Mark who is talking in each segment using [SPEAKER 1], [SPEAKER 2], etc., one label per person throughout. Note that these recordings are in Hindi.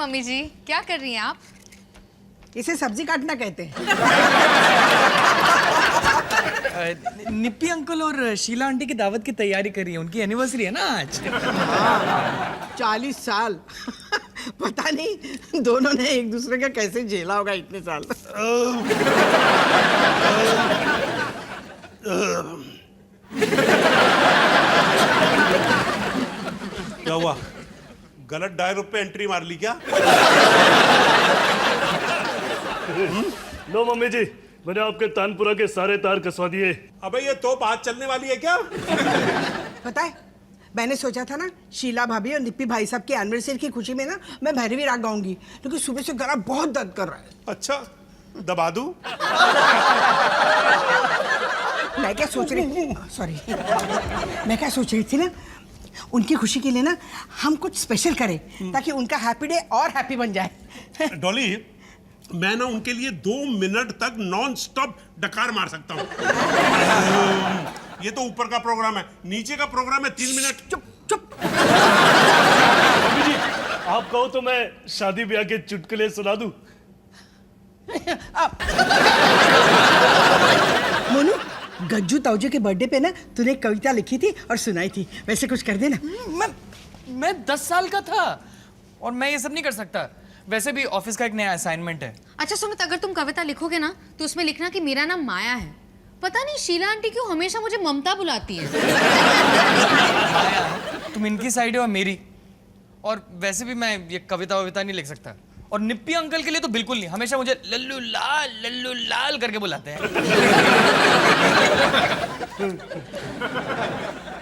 [SPEAKER 1] मम्मी जी, क्या कर रही हैं आप?
[SPEAKER 2] इसे सब्जी काटना कहते हैं।
[SPEAKER 3] निप्पी अंकल और शीला आंटी की दावत की तैयारी कर रही है, उनकी एनिवर्सरी है ना आज।
[SPEAKER 2] 40 साल। पता नहीं दोनों ने एक दूसरे का कैसे झेला होगा इतने साल।
[SPEAKER 4] क्या हुआ? गलत डायलॉग पे एंट्री मार ली क्या?
[SPEAKER 5] लो मम्मी जी, मैंने आपके तानपुरा के सारे तार कसवा दिए।
[SPEAKER 4] अबे ये तोप आज चलने वाली है क्या?
[SPEAKER 2] पता है मैंने सोचा था ना शीला भाभी और निप्पी भाई साहब की एनिवर्सरी की खुशी में ना मैं भैरवी राग गाऊंगी, क्योंकि सुबह से गला बहुत दर्द कर रहा है।
[SPEAKER 4] अच्छा, दबा दूं?
[SPEAKER 2] मैं क्या सोच रही थी ना, उनकी खुशी के लिए ना हम कुछ स्पेशल करें ताकि उनका हैप्पी डे और हैप्पी बन जाए।
[SPEAKER 4] डॉली, मैं ना उनके लिए 2 मिनट तक नॉन स्टॉप डकार मार सकता हूँ। ये तो ऊपर का प्रोग्राम है, नीचे का प्रोग्राम है 3 मिनट।
[SPEAKER 2] चुप चुप।
[SPEAKER 5] मम्मी जी, आप कहो तो मैं शादी ब्याह के चुटकुले सुना दूं।
[SPEAKER 2] मोनू, गज्जू ताऊजी के बर्थडे पे ना तूने एक कविता लिखी थी और सुनाई थी, वैसे कुछ कर देना।
[SPEAKER 3] मैं 10 साल का था और मैं ये सब नहीं कर सकता। वैसे भी ऑफिस का एक नया असाइनमेंट है।
[SPEAKER 1] अच्छा सुमित, अगर तुम कविता लिखोगे ना तो उसमें लिखना कि मेरा नाम माया है। पता नहीं शीला आंटी क्यों हमेशा मुझे ममता बुलाती है।
[SPEAKER 3] तुम इनकी साइड हो और मेरी। और वैसे भी मैं ये कविता वविता नहीं लिख सकता। और निप्पी अंकल के लिए तो बिल्कुल नहीं, हमेशा मुझे लल्लू लाल करके बुलाते हैं।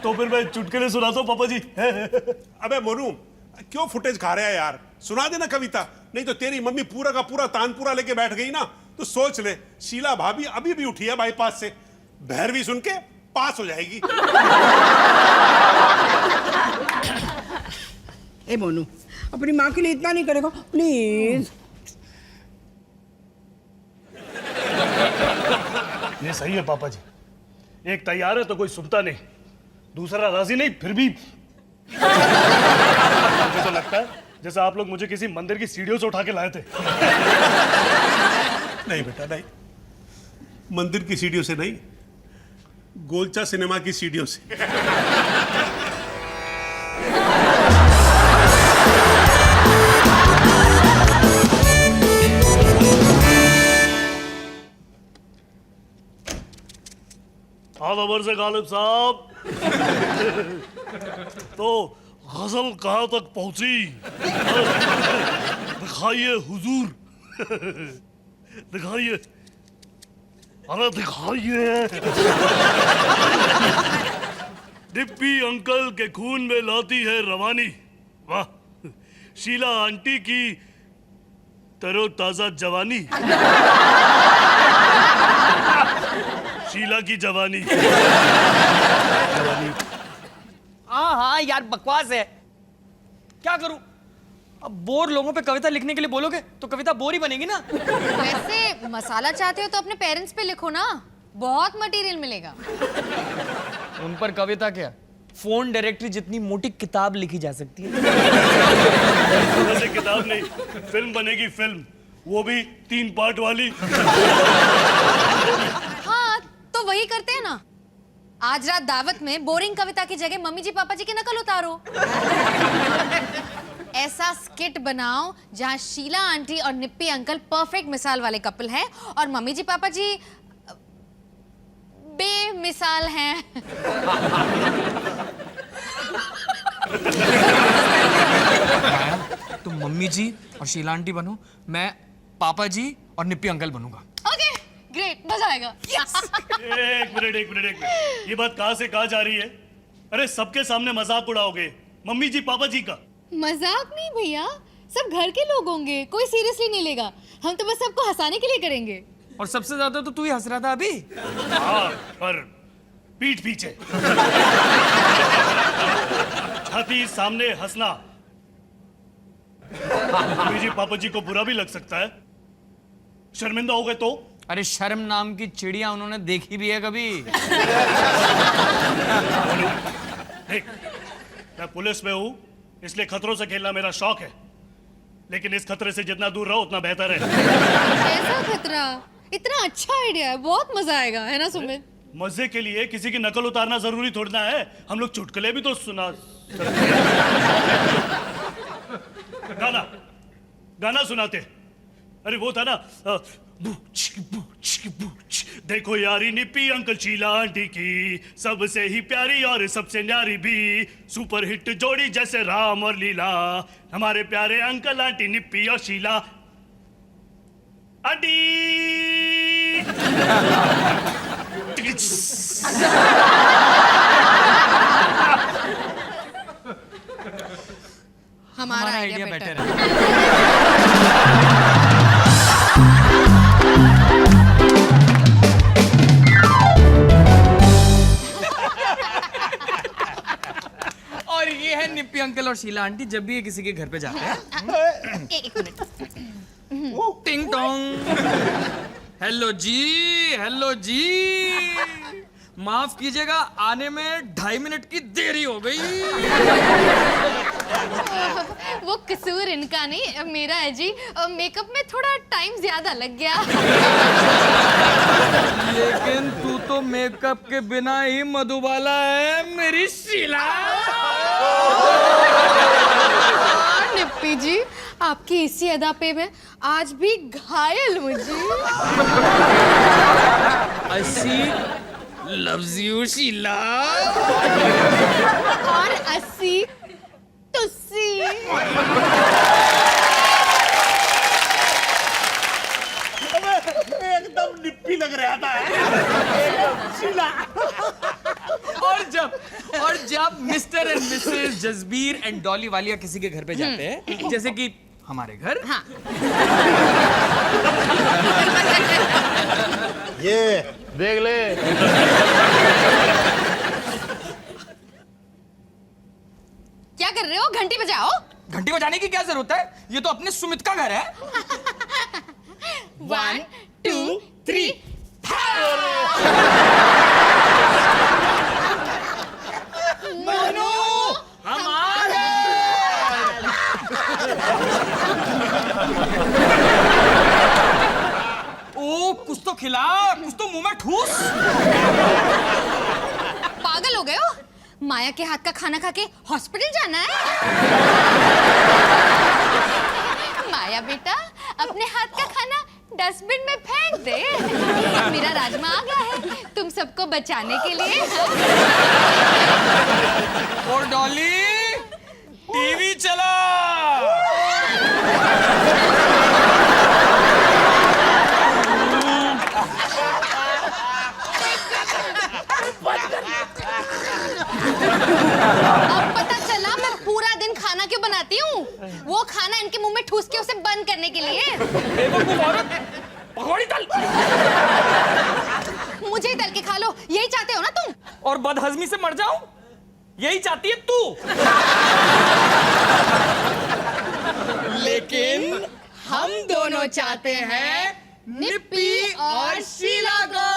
[SPEAKER 5] तो फिर मैं चुटकुले सुनाता हूं पापा जी।
[SPEAKER 4] अबे मोनू, क्यों फुटेज खा रहा है यार? सुना देना कविता, नहीं तो तेरी मम्मी पूरा का पूरा तानपुरा लेके बैठ गई ना तो सोच ले, शीला भाभी अभी भी उठी है बाईपास से, भैरवी सुन के पास हो जाएगी।
[SPEAKER 2] ए मोनू, अपनी माँ के लिए इतना नहीं करेगा प्लीज।
[SPEAKER 5] ये सही है पापा जी, एक तैयार है तो कोई सुनता नहीं, दूसरा राजी नहीं फिर भी। मुझे तो लगता है जैसे आप लोग मुझे किसी मंदिर की सीढ़ियों से उठा के लाए थे।
[SPEAKER 4] नहीं बेटा नहीं, मंदिर की सीढ़ियों से नहीं, गोलचा सिनेमा की सीढ़ियों से।
[SPEAKER 5] आदबर से गालिब साहब। तो गजल कहाँ तक पहुंची? दिखाइए हुजूर, दिखाइए, अरे दिखाइए। डिप्पी अंकल के खून में लाती है रवानी, वाह। शीला आंटी की तरोताजा जवानी, शीला की जवानी।
[SPEAKER 3] हाँ यार, बकवास है। क्या करूं? अब बोर लोगों पे कविता लिखने के लिए बोलोगे तो कविता बोर ही बनेगी ना।
[SPEAKER 1] वैसे मसाला चाहते हो तो अपने पेरेंट्स पे लिखो ना, बहुत मटेरियल मिलेगा।
[SPEAKER 3] उन पर कविता क्या, फोन डायरेक्टरी जितनी मोटी किताब लिखी जा सकती है।
[SPEAKER 5] वैसे किताब नहीं, फिल्म बनेगी, फिल्म, वो भी 3 पार्ट वाली।
[SPEAKER 1] हाँ तो वही करते हैं ना, आज रात दावत में बोरिंग कविता की जगह मम्मी जी पापा जी की नकल उतारो। ऐसा स्किट बनाओ जहां शीला आंटी और निप्पी अंकल परफेक्ट मिसाल वाले कपल हैं और मम्मी जी पापा जी बेमिसाल हैं।
[SPEAKER 3] तुम मम्मी जी और शीला आंटी बनो, मैं पापा जी और निप्पी अंकल बनूंगा।
[SPEAKER 1] ओके ग्रेट, मजा आएगा।
[SPEAKER 5] एक मिनट, ये बात कहाँ से कहाँ जा रही है? अरे सबके सामने मजाक उड़ाओगे मम्मी जी पापा जी का?
[SPEAKER 1] मजाक नहीं भैया, सब घर के लोग होंगे, कोई सीरियसली नहीं लेगा। हम तो बस सबको हंसाने के लिए करेंगे।
[SPEAKER 3] और सबसे ज्यादा तो तू ही हंस रहा था अभी।
[SPEAKER 5] हाँ, पर पीठ पीछे, छाती सामने हंसना मम्मी जी पापा जी को बुरा भी लग सकता है, शर्मिंदा हो गए तो?
[SPEAKER 3] अरे शर्म नाम की चिड़िया उन्होंने देखी भी है कभी?
[SPEAKER 5] देख, मैं पुलिस में हूं, इसलिए खतरों से खेलना मेरा शौक है। लेकिन इस खतरे से जितना दूर रहो उतना बेहतर है।
[SPEAKER 1] ऐसा खतरा? इतना अच्छा आइडिया है, बहुत मजा आएगा, है ना सुमित?
[SPEAKER 5] मजे के लिए किसी की नकल उतारना जरूरी थोड़ा है। हम लोग चुटकुले भी तो सुना गाना गाना सुनाते। अरे वो था ना, देखो यारी निप्पी अंकल शीला आंटी की, सबसे ही प्यारी और सबसे न्यारी भी, सुपर हिट जोड़ी जैसे राम और लीला, हमारे प्यारे अंकल आंटी निप्पी और शीला आंटी।
[SPEAKER 1] हमारा आइडिया बेटर है।
[SPEAKER 3] और ये है निप्पी अंकल और शीला आंटी जब भी ये किसी के घर पे जाते हैं।
[SPEAKER 1] एक मिनट।
[SPEAKER 3] टिंग टोंग। हेलो जी, हेलो जी, माफ कीजिएगा आने में 2.5 मिनट की देरी हो गई।
[SPEAKER 1] वो कसूर इनका नहीं, मेरा है जी। मेकअप में थोड़ा टाइम ज्यादा लग गया।
[SPEAKER 3] लेकिन तू तो मेकअप के बिना ही मधुबाला है मेरी शीला।
[SPEAKER 1] निप्पी जी, आपकी इसी अदा पे मैं आज भी घायल मुझे।
[SPEAKER 3] अस्सी loves you शीला।
[SPEAKER 1] और 80 तुस्सी।
[SPEAKER 4] एकदम निप्पी लग रहा था। शीला।
[SPEAKER 3] और जब mister and Mrs Jasbir and Dolly Walia किसी के घर पे जाते हैं, जैसे कि हमारे घर,
[SPEAKER 1] हाँ।
[SPEAKER 6] ये देख ले।
[SPEAKER 1] क्या कर रहे हो? घंटी बजाओ।
[SPEAKER 3] घंटी बजाने की क्या जरूरत है? ये तो अपने सुमित का घर है।
[SPEAKER 1] 1 2 3।
[SPEAKER 3] मनु, हम आ गए। ओ, कुछ तो खिला, कुछ तो मुंह में ठूस।
[SPEAKER 1] पागल हो गए हो? माया के हाथ का खाना खा के हॉस्पिटल जाना है? माया बेटा, अपने हाथ का खाना डस्टबिन में फेंक दे। मेरा राजमा आ गया है तुम सबको बचाने के लिए।
[SPEAKER 3] और डॉली, टीवी चला।
[SPEAKER 1] अब पता चला मैं पूरा दिन खाना क्यों बनाती हूँ। वो खाना इनके मुंह में ठूस के उसे बंद करने के लिए।
[SPEAKER 3] बेवकूफ औरत, पकौड़ी तल।
[SPEAKER 1] मुझे ही तल के खा लो, यही चाहते हो ना तुम?
[SPEAKER 3] और बदहजमी से मर जाऊं, यही चाहती है तू। लेकिन हम दोनों चाहते हैं निप्पी और शीला को।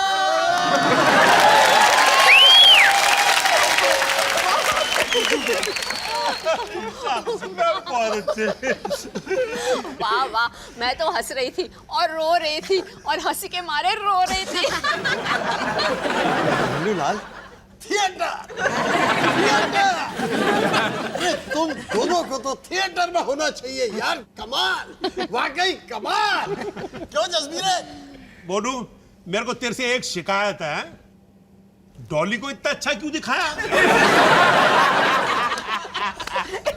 [SPEAKER 7] वाह वाह, मैं तो हंस रही थी और रो रही थी और हंसी के मारे रो रही थी।
[SPEAKER 6] लाल, थिएटर, थिएटर। अरे तुम दोनों को तो थिएटर में होना चाहिए यार। कमाल, वाकई कमाल। क्यों जसबीर?
[SPEAKER 4] मोनू, मेरे को तेरे से एक शिकायत है। डॉली को इतना अच्छा क्यों दिखाया?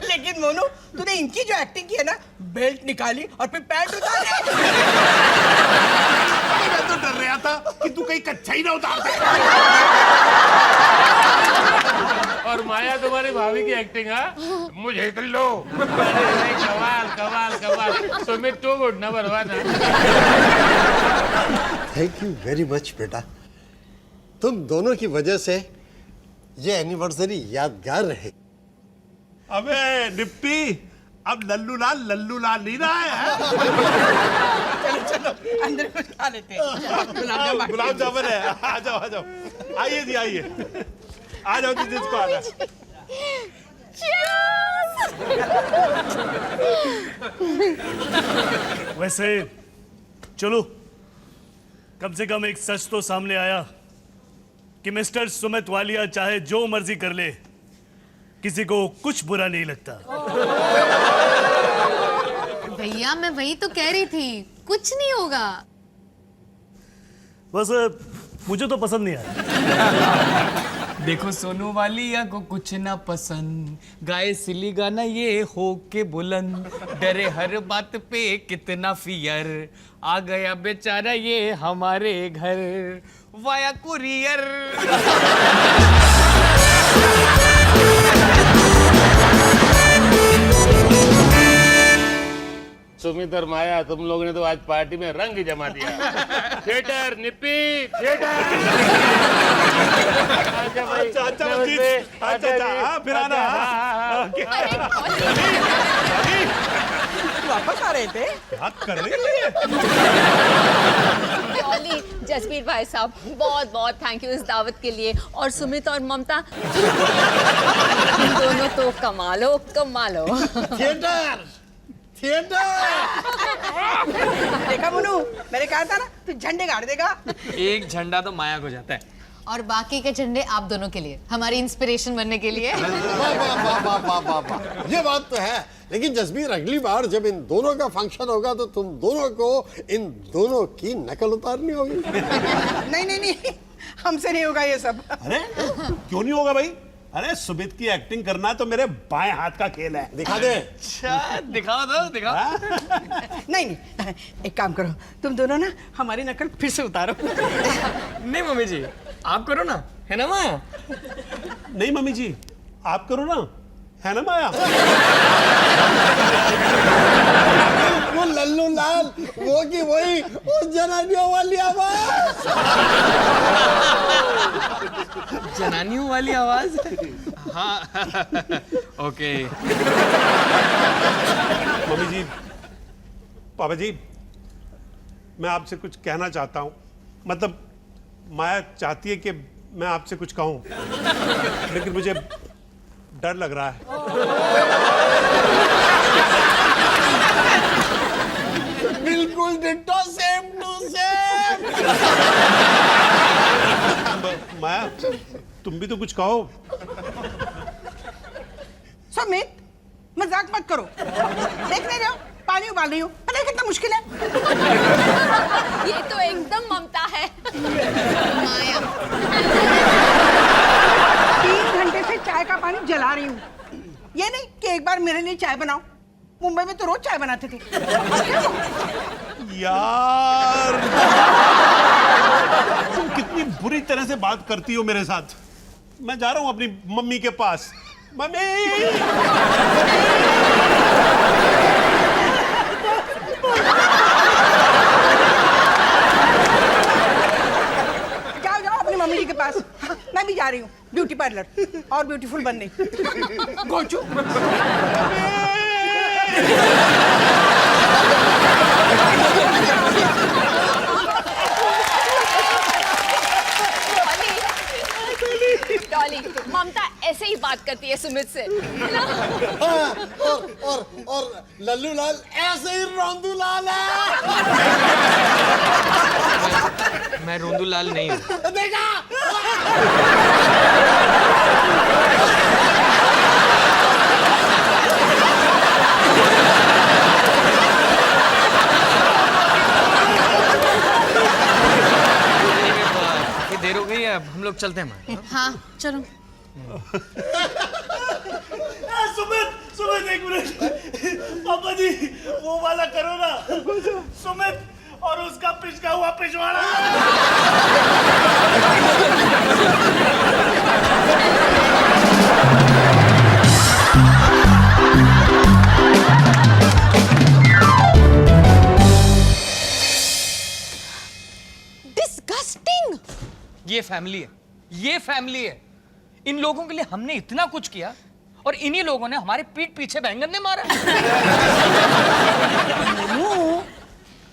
[SPEAKER 2] लेकिन मोनू, तूने इनकी जो एक्टिंग की है ना, बेल्ट निकाली और फिर पैंट उतारी।
[SPEAKER 4] मैं तो डर रहा था कि तू कहीं कच्चा ही ना उतार दे।
[SPEAKER 8] और माया तुम्हारी भाभी की एक्टिंग है, मुझे कर लो। अरे कमाल कमाल कमाल। Sumit too good, number 1।
[SPEAKER 6] Thank you very much बेटा। तुम दोनों की वजह से ये एनिवर्सरी यादगार रहे।
[SPEAKER 4] अबे निप्पी, अब लल्लू लाल नहीं रहा है।
[SPEAKER 2] चलो चलो अंदर कुछ खा लेते हैं।
[SPEAKER 4] गुलाब जामुन है। आ जाओ आ जाओ। आइए जी आइए। आ जाओ जी, जिसको आना।
[SPEAKER 1] Cheers!
[SPEAKER 5] वैसे चलो, कम से कम एक सच तो सामने आया कि मिस्टर सुमित वालिया चाहे जो मर्जी कर ले, किसी को कुछ बुरा नहीं लगता।
[SPEAKER 1] भैया मैं वही तो कह रही थी, कुछ नहीं होगा।
[SPEAKER 5] बस मुझे तो पसंद नहीं आया।
[SPEAKER 3] देखो सोनू वालिया को कुछ ना पसंद, गाए सिली गाना ये हो के बुलंद, डरे हर बात पे कितना फियर, आ गया बेचारा ये हमारे घर वाया कुरियर।
[SPEAKER 8] सुमित और माया, तुम लोगों ने तो आज पार्टी में रंग जमा दिया। थिएटर निप्पी, थिएटर। अच्छा भाई,
[SPEAKER 4] अच्छा
[SPEAKER 8] नमस्ते।
[SPEAKER 4] अच्छा फिर आना।
[SPEAKER 2] वापस आ रहे थे?
[SPEAKER 4] क्या कर रही है?
[SPEAKER 7] डॉली, जसबीर भाई साहब, बहुत बहुत थैंक यू इस दावत के लिए। और सुमित और ममता दोनों तो कमालो कमालो।
[SPEAKER 6] Theatre theatre.
[SPEAKER 2] देखा मुन्नू, मैंने कहा था ना तू झंडे गाड़ देगा।
[SPEAKER 3] एक झंडा तो माया को जाता है,
[SPEAKER 1] और बाकी के झंडे आप दोनों के लिए, हमारी इंस्पिरेशन बनने के लिए।
[SPEAKER 6] वाह वाह वाह वाह वाह वाह वाह, ये बात तो है। लेकिन जसबीर, अगली बार जब इन दोनों का फंक्शन होगा तो तुम दोनों को इन दोनों की नकल उतारनी होगी।
[SPEAKER 2] नहीं नहीं नहीं, हमसे नहीं होगा ये सब।
[SPEAKER 4] अरे क्यों नहीं होगा भाई? अरे सुमित की एक्टिंग करना तो मेरे बाएं हाथ का खेल है।
[SPEAKER 6] दिखा दे।
[SPEAKER 3] अच्छा दिखाओ तो दिखाओ।
[SPEAKER 2] नहीं नहीं, एक काम करो, तुम दोनों ना हमारी नकल फिर से उतारो।
[SPEAKER 3] नहीं मम्मी जी, आप करो ना, है ना माया?
[SPEAKER 4] नहीं मम्मी जी, आप करो ना, है ना माया?
[SPEAKER 6] वो लल्लू लाल, वो की वही, वो जनानियों वाली आवाज।
[SPEAKER 3] जनानियों वाली आवाज। हाँ ओके।
[SPEAKER 4] मम्मी जी, पापा जी, मैं आपसे कुछ कहना चाहता हूँ। मतलब माया चाहती है कि मैं आपसे कुछ कहूँ, लेकिन मुझे डर लग रहा है।
[SPEAKER 6] बिल्कुल डिट्टो, सेम टू सेम।
[SPEAKER 4] माया, तुम भी तो कुछ कहो।
[SPEAKER 2] सुमित, मजाक मत करो। देख नहीं रहे हो, पानी उबाल रही हूँ, पता है कितना मुश्किल है।
[SPEAKER 7] ये तो एकदम ममता है।
[SPEAKER 1] माया
[SPEAKER 2] 3 घंटे से चाय का पानी जला रही हूँ। ये नहीं कि एक बार मेरे लिए चाय बनाओ। मुंबई में तो रोज चाय बनाते थे।
[SPEAKER 4] यार, तुम कितनी बुरी तरह से बात करती हो मेरे साथ। मैं जा रहा हूँ अपनी मम्मी के पास। मम्मी,
[SPEAKER 2] जाओ जाओ अपनी मम्मी जी के पास। हाँ, मैं भी जा रही हूँ ब्यूटी पार्लर और ब्यूटीफुल बनने। गोचू।
[SPEAKER 7] डॉली, ममता ऐसे ही बात करती है सुमित से, है ना?
[SPEAKER 6] हाँ, और लल्लू लाल ऐसे ही रोंदू लाल है।
[SPEAKER 3] मैं रोंदू लाल नहीं हूँ।
[SPEAKER 6] देखा?
[SPEAKER 3] देर हो गई है, अब हम लोग चलते हैं।
[SPEAKER 1] हाँ चलो।
[SPEAKER 5] सुमित एक मिनट। पापा जी, वो वाला करो ना, सुमित और उसका पिचका हुआ पिछवाड़ा।
[SPEAKER 1] डिस्गस्टिंग।
[SPEAKER 3] ये फैमिली है, ये फैमिली है। इन लोगों के लिए हमने इतना कुछ किया और इन्हीं लोगों ने हमारे पीठ पीछे बैंगन ने मारा।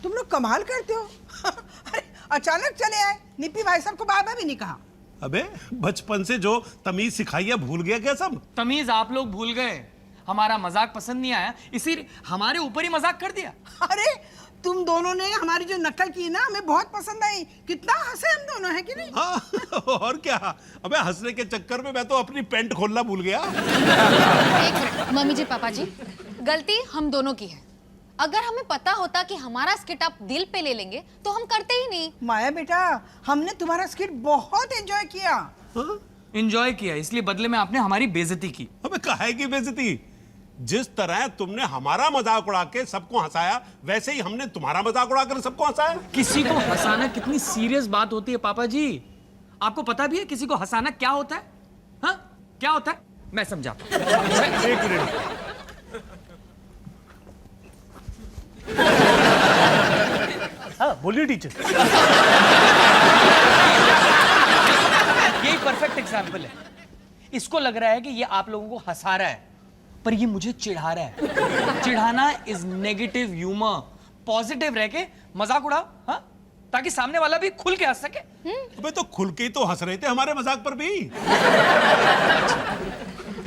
[SPEAKER 2] तुम लोग कमाल करते हो। अरे अचानक चले आए, निप्पी भाई साहब को बाय बाय भी नहीं कहा।
[SPEAKER 4] अबे बचपन से जो तमीज सिखाई है भूल गया क्या सब?
[SPEAKER 3] तमीज आप लोग भूल गए, हमारा मजाक पसंद नहीं आया, इसीलिए हमारे ऊपर ही मजाक कर दिया।
[SPEAKER 2] अरे तुम दोनों ने हमारी जो नकल की ना हमें बहुत पसंद आई। कितना हंसे हम दोनों, है कि नहीं?
[SPEAKER 4] हाँ और क्या। अबे हंसने के चक्कर में मैं तो अपनी पैंट खोलना भूल गया।
[SPEAKER 1] एक मिनट, मम्मी जी पापा जी, गलती हम दोनों की है। अगर हमें पता होता कि हमारा स्किट आप दिल पे ले लेंगे तो हम करते ही नहीं।
[SPEAKER 2] माया बेटा, हमने तुम्हारा स्किट बहुत एंजॉय किया।
[SPEAKER 3] एंजॉय किया, इसलिए बदले में आपने हमारी बेइज्जती की।
[SPEAKER 4] अबे काहे की बेइज्जती? जिस तरह तुमने हमारा मजाक उड़ा के सबको हंसाया, वैसे ही हमने तुम्हारा मजाक उड़ाकर सबको हंसाया।
[SPEAKER 3] किसी को हंसाना कितनी सीरियस बात होती है पापा जी। आपको पता भी है किसी को हंसाना क्या होता है? हाँ, क्या होता है? मैं समझाता हूं।
[SPEAKER 5] एक मिनट। हाँ बोलिए टीचर।
[SPEAKER 3] यही परफेक्ट एग्जाम्पल है। इसको लग रहा है कि ये आप लोगों को हंसा रहा है, पर ये मुझे चिढ़ा रहा है। चिढ़ाना इज नेगेटिव ह्यूमर। पॉजिटिव रह के मजाक उड़ाओ, हाँ, ताकि सामने वाला भी खुल के हंस सके।
[SPEAKER 4] अबे तो खुल के ही तो हंस रहे थे हमारे मजाक पर भी।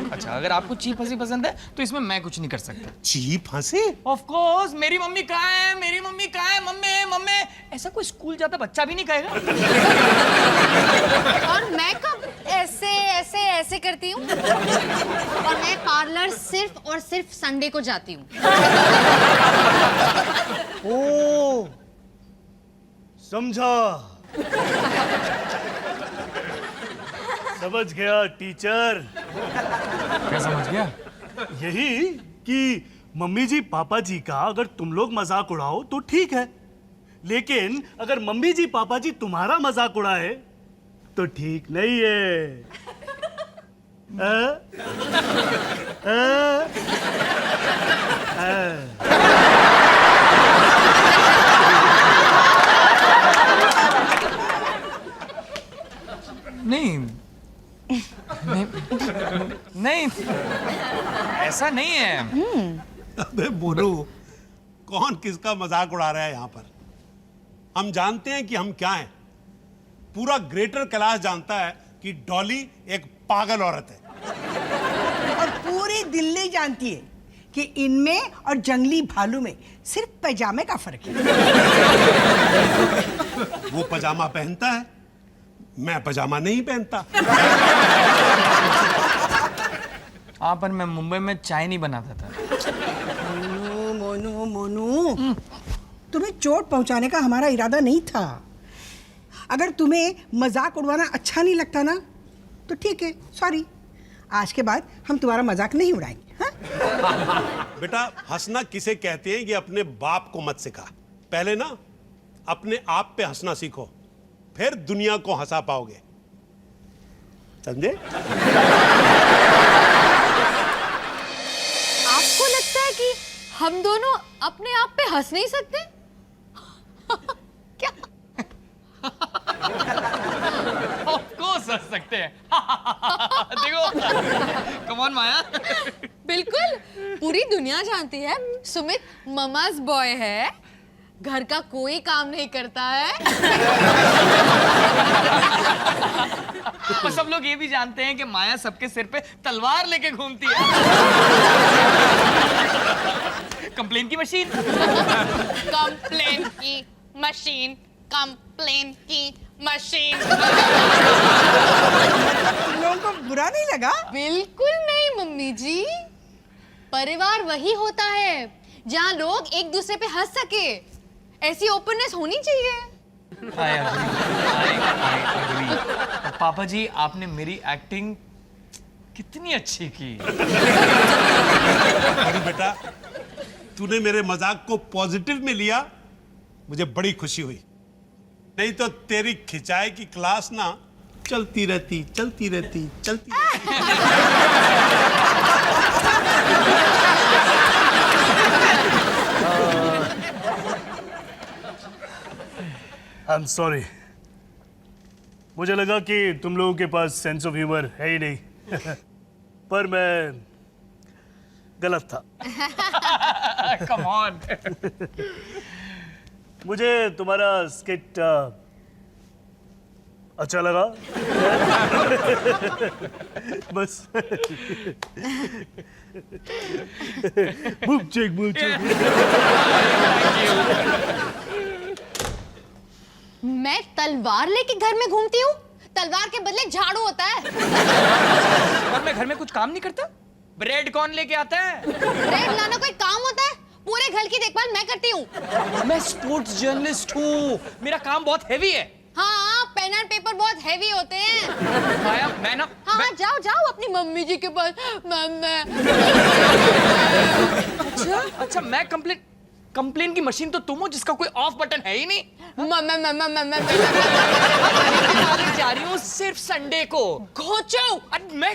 [SPEAKER 3] अच्छा, अगर आपको चीप हंसी पसंद है तो इसमें मैं कुछ नहीं कर सकता।
[SPEAKER 4] चीप हंसी?
[SPEAKER 3] ऑफ कोर्स, मेरी मम्मी कहाँ है, मेरी मम्मी कहाँ है, मम्मी मम्मी, ऐसा कोई स्कूल जाता बच्चा भी नहीं कहेगा।
[SPEAKER 1] और मैं कब ऐसे ऐसे ऐसे करती हूँ? और मैं पार्लर सिर्फ और सिर्फ संडे को जाती हूँ।
[SPEAKER 5] ओ समझा, समझ गया टीचर।
[SPEAKER 3] क्या समझ गया?
[SPEAKER 5] यही कि मम्मी जी पापा जी का अगर तुम लोग मजाक उड़ाओ तो ठीक है, लेकिन अगर मम्मी जी पापा जी तुम्हारा मजाक उड़ाए तो ठीक नहीं है।
[SPEAKER 3] नहीं नहीं, नहीं, ऐसा नहीं है।
[SPEAKER 4] अबे बोलू, कौन किसका मजाक उड़ा रहा है यहाँ पर? हम जानते हैं कि हम क्या हैं। पूरा ग्रेटर कैलाश जानता है कि डॉली एक पागल औरत है।
[SPEAKER 2] और पूरी दिल्ली जानती है कि इनमें और जंगली भालू में सिर्फ पैजामे का फर्क है।
[SPEAKER 4] वो पजामा पहनता है, मैं पजामा नहीं पहनता।
[SPEAKER 3] हाँ, पर मैं मुंबई में चाय नहीं बनाता था।
[SPEAKER 2] मोनू मोनू मोनू, तुम्हें चोट पहुंचाने का हमारा इरादा नहीं था। अगर तुम्हें मजाक उड़वाना अच्छा नहीं लगता ना तो ठीक है, सॉरी। आज के बाद हम तुम्हारा मजाक नहीं उड़ाएंगे। हाँ?
[SPEAKER 4] बेटा, हंसना किसे कहते हैं ये अपने बाप को मत सिखा। पहले ना अपने आप पे हंसना सीखो, फिर दुनिया को हंसा पाओगे। समझे?
[SPEAKER 1] आपको लगता है कि हम दोनों अपने आप पे हंस नहीं सकते? क्या?
[SPEAKER 3] ऑफ कोर्स हंस सकते हैं। देखो, कम ऑन माया।
[SPEAKER 1] बिल्कुल, पूरी दुनिया जानती है सुमित ममाज बॉय है, घर का कोई काम नहीं करता है।
[SPEAKER 3] और सब लोग ये भी जानते हैं कि माया सबके सिर पे तलवार लेके घूमती है। कंप्लेन की मशीन।
[SPEAKER 1] कंप्लेन की मशीन, कंप्लेन की मशीन।
[SPEAKER 2] तुम लोगों को बुरा नहीं लगा?
[SPEAKER 1] बिल्कुल नहीं मम्मी जी। परिवार वही होता है जहाँ लोग एक दूसरे पे हंस सके। ऐसी ओपननेस होनी चाहिए।
[SPEAKER 3] I agree. और पापा जी, आपने मेरी एक्टिंग कितनी अच्छी की।
[SPEAKER 4] अरे बेटा, तूने मेरे मजाक को पॉजिटिव में लिया, मुझे बड़ी खुशी हुई। नहीं तो तेरी खिंचाई की क्लास ना चलती रहती।
[SPEAKER 5] आई एम सॉरी, मुझे लगा कि तुम लोगों के पास सेंस ऑफ ह्यूमर है ही नहीं। पर मैं गलत था।
[SPEAKER 3] Come on.
[SPEAKER 5] मुझे तुम्हारा स्किट अच्छा लगा? बस मुझे
[SPEAKER 1] मैं तलवार लेके घर में घूमती हूँ? तलवार के बदले झाड़ू होता है।
[SPEAKER 3] और मैं घर में कुछ काम नहीं करता? ब्रेड कौन लेके आता है?
[SPEAKER 1] ब्रेड लाना कोई काम होता है? पूरे घर की देखभाल मैं करती हूँ।
[SPEAKER 3] मैं स्पोर्ट्स जर्नलिस्ट हूँ, मेरा काम बहुत हैवी है।
[SPEAKER 1] हाँ, पेन एंड पेपर बहुत हैवी होते हैं।
[SPEAKER 3] माया, मैं ना
[SPEAKER 1] हाँ, जाओ जाओ अपनी मम्मी जी के पास। मम्मी।
[SPEAKER 3] अच्छा, मैं कंप्लेन की मशीन तो तुम हो जिसका कोई ऑफ बटन है ही नहीं। जा रही हूँ सिर्फ संडे को।
[SPEAKER 1] घोचो।
[SPEAKER 3] मैं